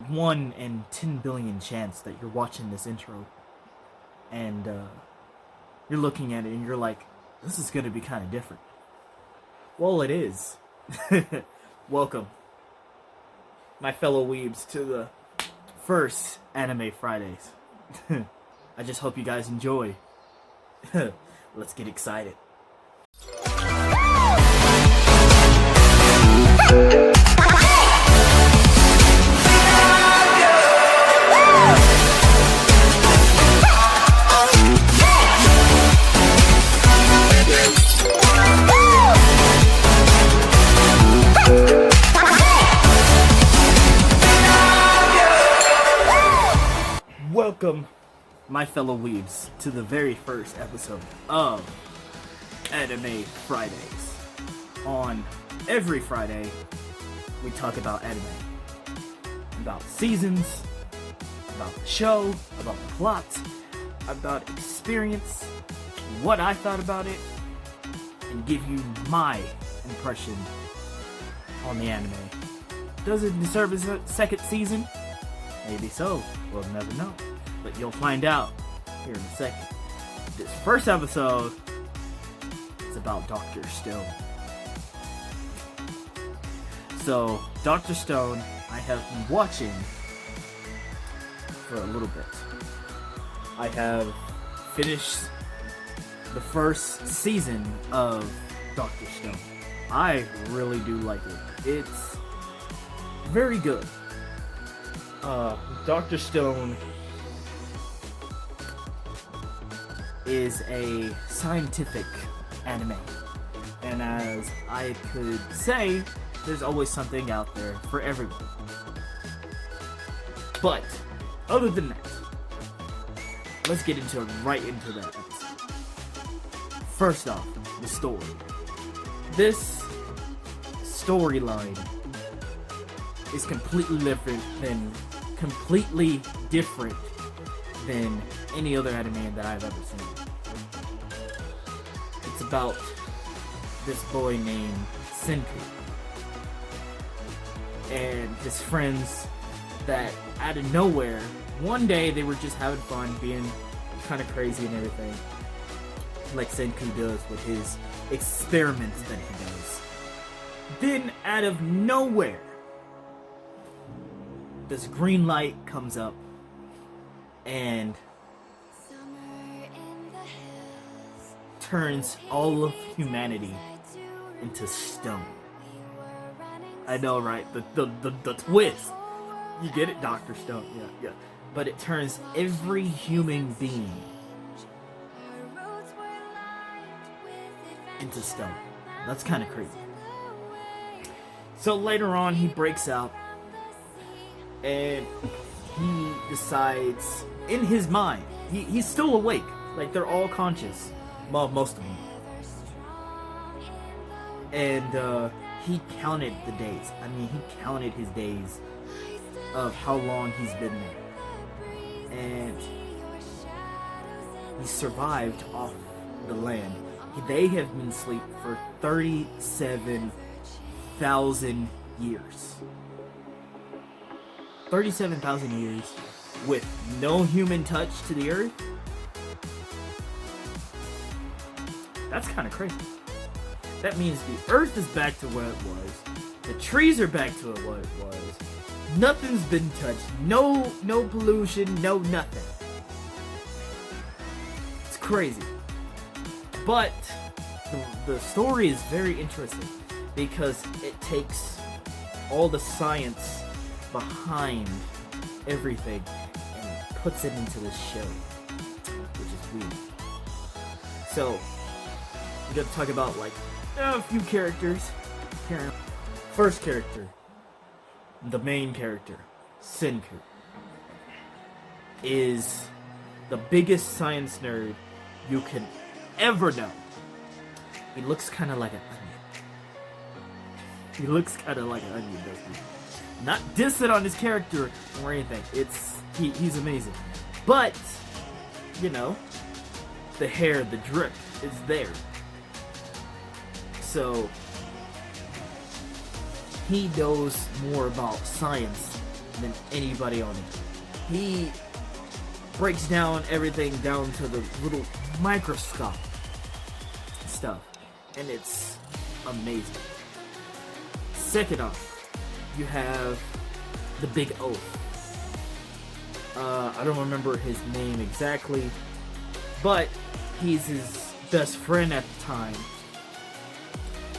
1 in 10 billion chance that you're watching this intro and you're looking at it and you're like, this is gonna be kind of different. Well, it is. Welcome, my fellow weebs, to the first Anime Fridays. I just hope you guys enjoy. Let's get excited. Welcome, my fellow weebs, to the very first episode of Anime Fridays. On every Friday, we talk about anime. About seasons, about the show, about the plot, about experience, what I thought about it, and give you my impression on the anime. Does it deserve a second season? Maybe so. We'll never know. But you'll find out here in a second. This first episode is about Dr. Stone. So, Dr. Stone, I have been watching for a little bit. I have finished the first season of Dr. Stone. I really do like it. It's very good. Dr. Stone is a scientific anime. And as I could say, there's always something out there for everyone. But, other than that, let's get right into that episode. First off, the story. This storyline is completely different than any other anime that I've ever seen. It's about this boy named Senku and his friends that out of nowhere, one day they were just having fun, being kind of crazy and everything, like Senku does with his experiments that he does. Then out of nowhere, this green light comes up and turns all of humanity into stone. I know, right? The twist. You get it, Dr. Stone? Yeah. But it turns every human being into stone. That's kind of crazy. So later on, he breaks out and he decides, in his mind, he's still awake. Like, they're all conscious. Well, most of them. And he counted the days. I mean, he counted his days of how long he's been there. And he survived off the land. They have been asleep for 37,000 years. 37,000 years with no human touch to the earth. That's kind of crazy. That means the earth is back to what it was. The trees are back to what it was. Nothing's been touched. No pollution, no nothing. It's crazy. But the story is very interesting because it takes all the science behind everything and puts it into this show, which is weird. So, we're gonna talk about like a few characters. First character, the main character, Senku, is the biggest science nerd you can ever know. He looks kind of like an onion. He looks kind of like an onion, doesn't he? Not dissing on his character or anything. He's amazing. But, you know, the hair, the drip is there. So, he knows more about science than anybody on it. He breaks down everything down to the little microscope stuff, and it's amazing. Second off, you have the Big Oaf. I don't remember his name exactly, but he's his best friend at the time,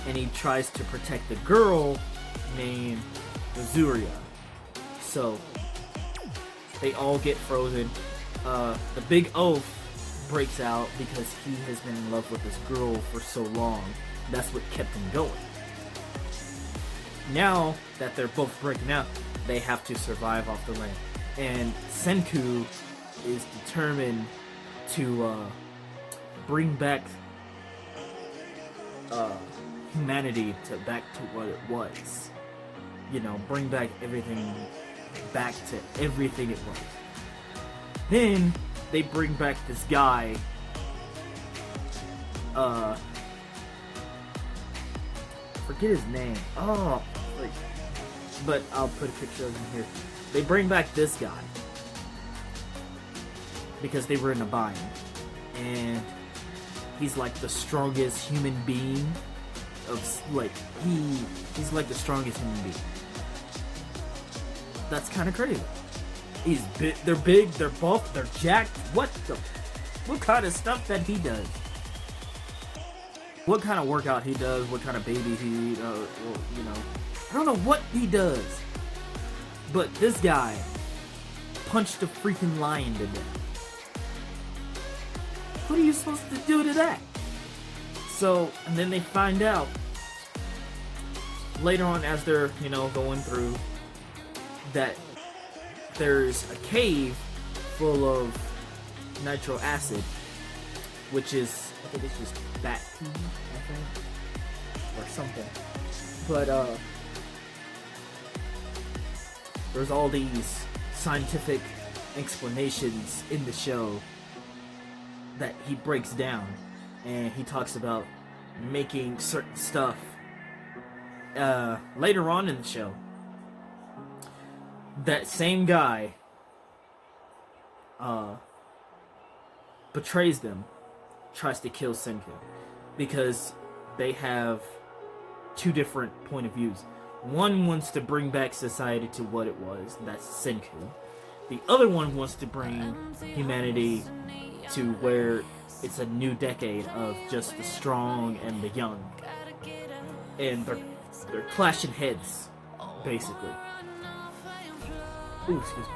and he tries to protect the girl named Azuria. So they all get frozen. The Big Oaf breaks out because he has been in love with this girl for so long. That's what kept him going. Now that they're both breaking out, they have to survive off the land. And Senku is determined to bring back humanity back to what it was. You know, bring back everything back to everything it was. Then they bring back this guy. Forget his name. Oh, like, but I'll put a picture of him here. They bring back this guy because they were in a bind, and he's like the strongest human being of like he's like the strongest human being. That's kind of crazy. He's big. They're big. They're buff. They're jacked. What kind of stuff that he does? What kind of workout he does? What kind of baby he, you know, I don't know what he does. But this guy punched a freaking lion to death. What are you supposed to do to that? So, and then they find out later on as they're, you know, going through that there's a cave full of nitro acid, which is, I think it's just bat tea, I think, or something. But, there's all these scientific explanations in the show that he breaks down, and he talks about making certain stuff later on in the show. That same guy betrays them, tries to kill Senku, because they have two different point of views. One wants to bring back society to what it was, that's Senku. The other one wants to bring humanity to where it's a new decade of just the strong and the young. And they're clashing heads, basically. Ooh, excuse me.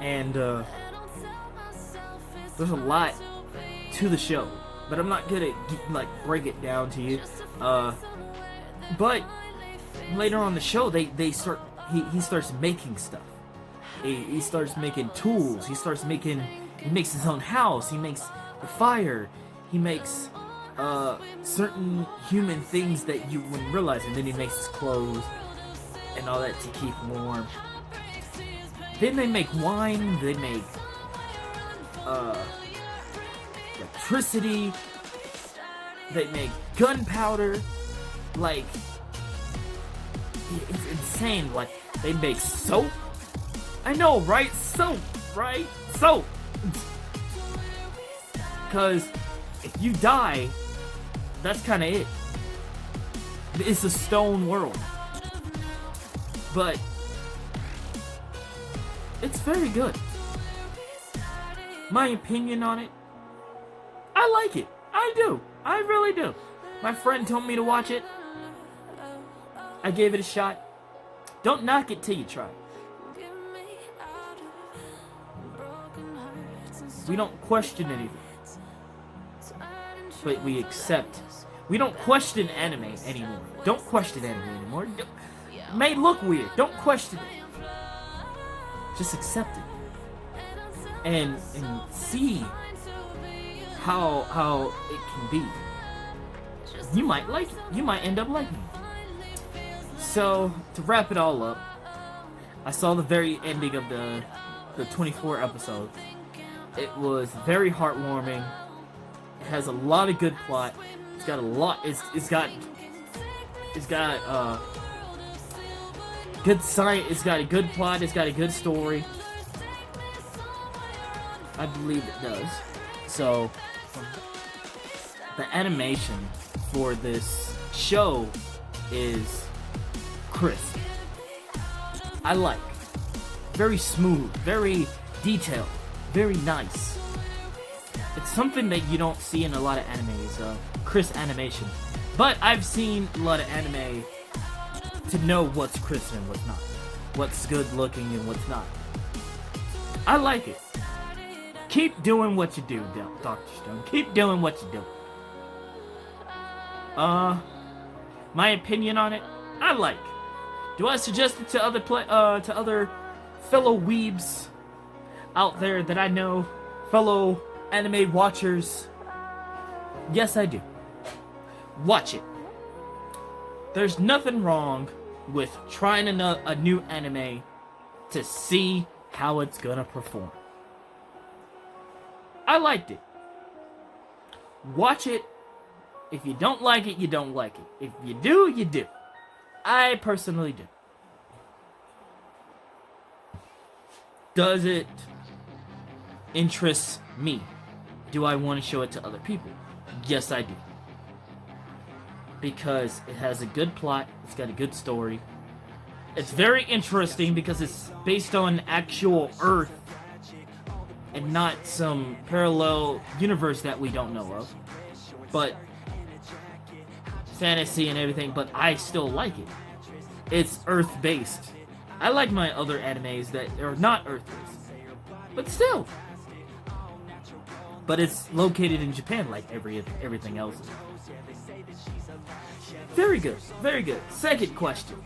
And there's a lot to the show, but I'm not gonna like break it down to you. But later on the show, he starts making stuff. He starts making tools. He makes his own house. He makes the fire. He makes certain human things that you wouldn't realize, and then he makes his clothes and all that to keep warm. Then they make wine. They make electricity. They make gunpowder. Like, it's insane. Like, they make soap. I know, right? Soap, right? Soap. Because if you die, that's kind of it. It's a stone world. But it's very good. My opinion on it, I like it. I do. I really do. My friend told me to watch it. I gave it a shot. Don't knock it till you try. We don't question anything, but we accept. We don't question anime anymore. Don't question anime anymore. It may look weird. Don't question it. Just accept it and see how it can be. You might like it. You might end up liking it. So to wrap it all up, I saw the very ending of the 24 episode. It was very heartwarming. It has a lot of good plot. It's got a lot. It's got good science. It's got a good plot. It's got a good story. I believe it does. So, the animation for this show is crisp. I like. Very smooth, very detailed, very nice. It's something that you don't see in a lot of animes, crisp animation. But I've seen a lot of anime to know what's crisp and what's not. What's good looking and what's not. I like it. Keep doing what you do, Dr. Stone. Keep doing what you do. My opinion on it, I like. Do I suggest it to other fellow weebs out there that I know, fellow anime watchers? Yes, I do. Watch it. There's nothing wrong with trying a new anime to see how it's gonna perform. I liked it. Watch it. If you don't like it, you don't like it. If you do, you do. I personally do. Does it interest me? Do I want to show it to other people? Yes, I do. Because it has a good plot, it's got a good story. It's very interesting because it's based on actual Earth and not some parallel universe that we don't know of. But fantasy and everything, but I still like it. It's Earth-based. I like my other animes that are not Earth-based, but still. But it's located in Japan like everything else. Very good, very good. Second question.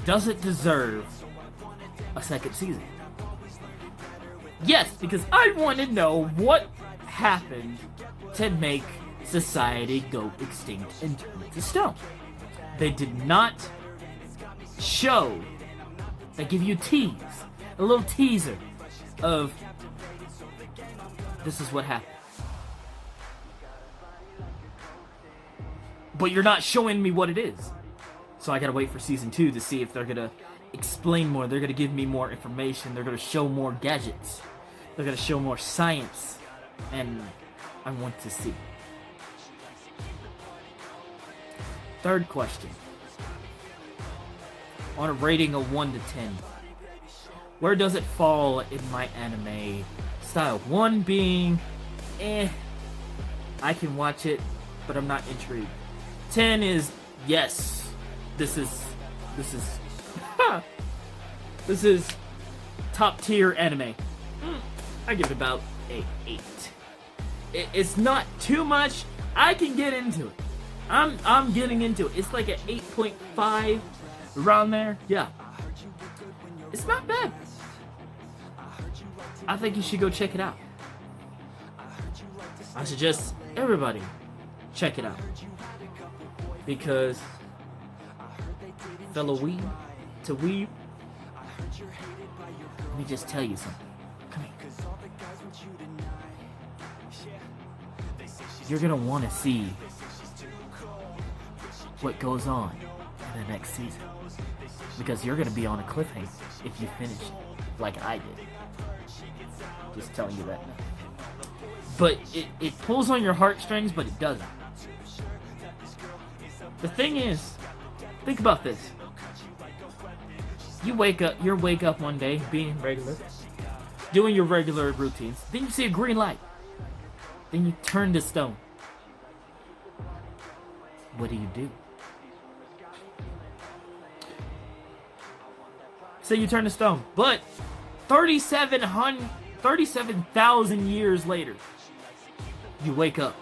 Does it deserve a second season? Yes, because I want to know what happened to make society go extinct and turn to stone. They did not show. They give you a little teaser of this is what happened. But you're not showing me what it is. So I gotta wait for season 2 to see if they're gonna explain more. They're gonna give me more information. They're gonna show more gadgets. They're gonna show more science. And I want to see. Third question. On a rating of 1 to 10, where does it fall in my anime style? 1 being, I can watch it, but I'm not intrigued. 10 is, yes, this is top tier anime. I give it about 8. It's not too much. I can get into it. I'm getting into it. It's like an 8.5 around there. Yeah. It's not bad. I think you should go check it out. I suggest everybody check it out. Because fellow weeb to weeb, let me just tell you something. Come here. You're gonna want to see what goes on in the next season. Because you're gonna be on a cliffhanger if you finish it, like I did. Just telling you that now. But it pulls on your heartstrings, but it doesn't. The thing is, think about this. You wake up one day, being regular, doing your regular routines, then you see a green light. Then you turn to stone. What do? Say you turn to stone, but 37,000 years later, you wake up.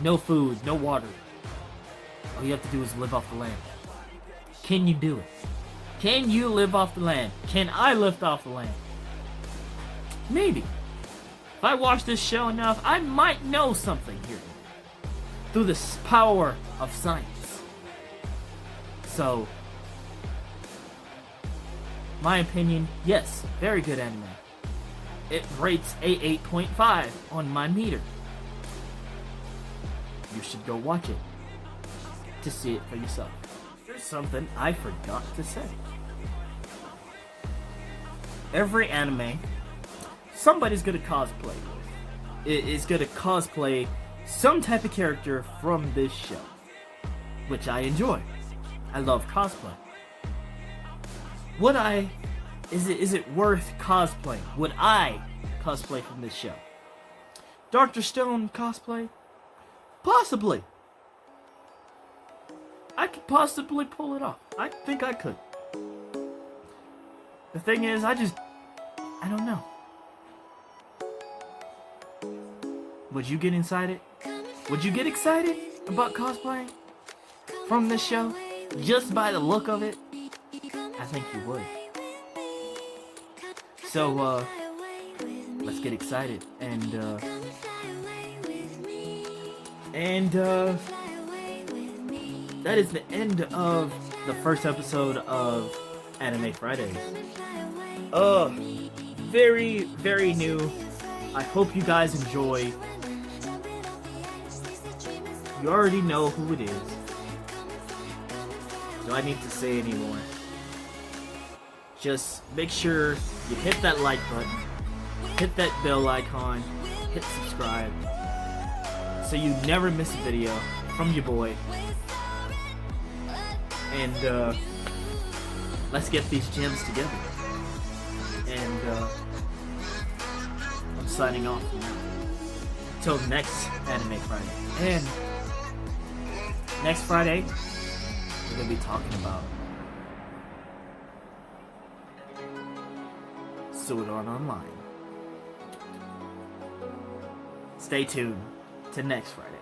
No food, no water. All you have to do is live off the land. Can you do it? Can you live off the land? Can I live off the land? Maybe. If I watch this show enough, I might know something here. Through the power of science. So, my opinion, yes, very good anime. It rates a 8.5 on my meter. You should go watch it to see it for yourself. something I forgot to say. Every anime, somebody's gonna cosplay. Is gonna cosplay some type of character from this show, which I enjoy. I love cosplay. Is it worth cosplaying? Would I cosplay from this show? Dr. Stone cosplay? Possibly. I could possibly pull it off. I think I could. The thing is, I don't know. Would you get excited? Would you get excited about cosplaying from this show? Just by the look of it? I think you would. So, let's get excited. And that is the end of the first episode of Anime Fridays. Very, very new. I hope you guys enjoy. You already know who it is. Do I need to say anymore? Just make sure you hit that like button, hit that bell icon, hit subscribe, so you never miss a video from your boy. And let's get these gems together. And I'm signing off now. Until next Anime Friday. And next Friday, we're gonna be talking about Sword Art Online. Stay tuned to next Friday.